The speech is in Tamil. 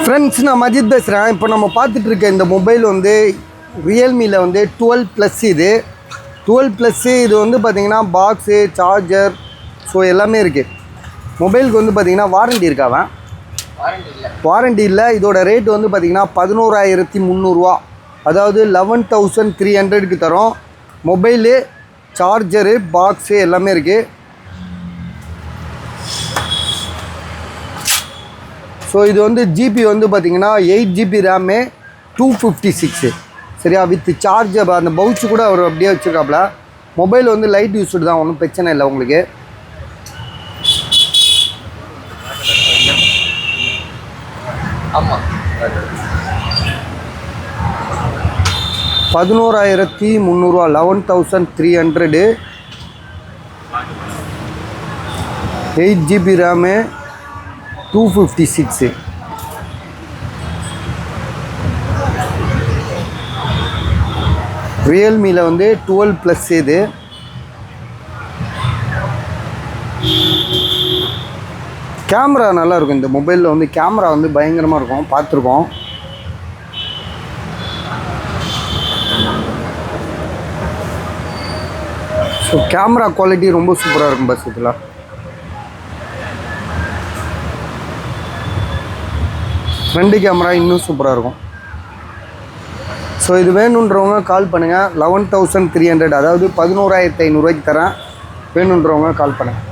ஃப்ரெண்ட்ஸ், நான் மஜித் பேசுகிறேன். இப்போ நம்ம பார்த்துட்டு இருக்க இந்த மொபைல் வந்து ரியல்மியில் வந்து 12+ இது 12+. இது வந்து பார்த்திங்கன்னா பாக்ஸு, சார்ஜர், ஸோ எல்லாமே இருக்குது. மொபைலுக்கு வந்து பார்த்திங்கன்னா வாரண்டி இருக்காவன்? வாரண்டி இல்லை. இதோட ரேட் வந்து பார்த்திங்கன்னா 11,300, அதாவது 11,300க்கு தரோம். மொபைலு, சார்ஜரு, பாக்ஸு எல்லாமே இருக்குது. ஸோ இது வந்து ஜிபி வந்து பார்த்திங்கன்னா 8 GB ரேமு, 256 சரியா, வித் சார்ஜர். அந்த பவுச்சு கூட அவர் அப்படியே வச்சுருக்காப்புல. மொபைல் வந்து லைட் யூஸ்டு தான், ஒன்றும் பிரச்சனை இல்லை உங்களுக்கு. ஆமாம், 11,300, 11,300. 8 GB ரேமு, 256. ரியல்மியில் வந்து 12+ இது. கேமரா நல்லாயிருக்கும். இந்த மொபைலில் வந்து கேமரா வந்து பயங்கரமாக இருக்கும், பார்த்துருக்கோம். ஸோ கேமரா குவாலிட்டி ரொம்ப சூப்பராக இருக்கும். பஸ் இதில் ஃப்ரண்ட் கேமரா இன்னும் சூப்பராக இருக்கும். ஸோ இது வேணுன்றவங்க கால் பண்ணுங்கள். 11,300, அதாவது 11,500 தரேன். வேணுன்றவங்க கால் பண்ணுங்கள்.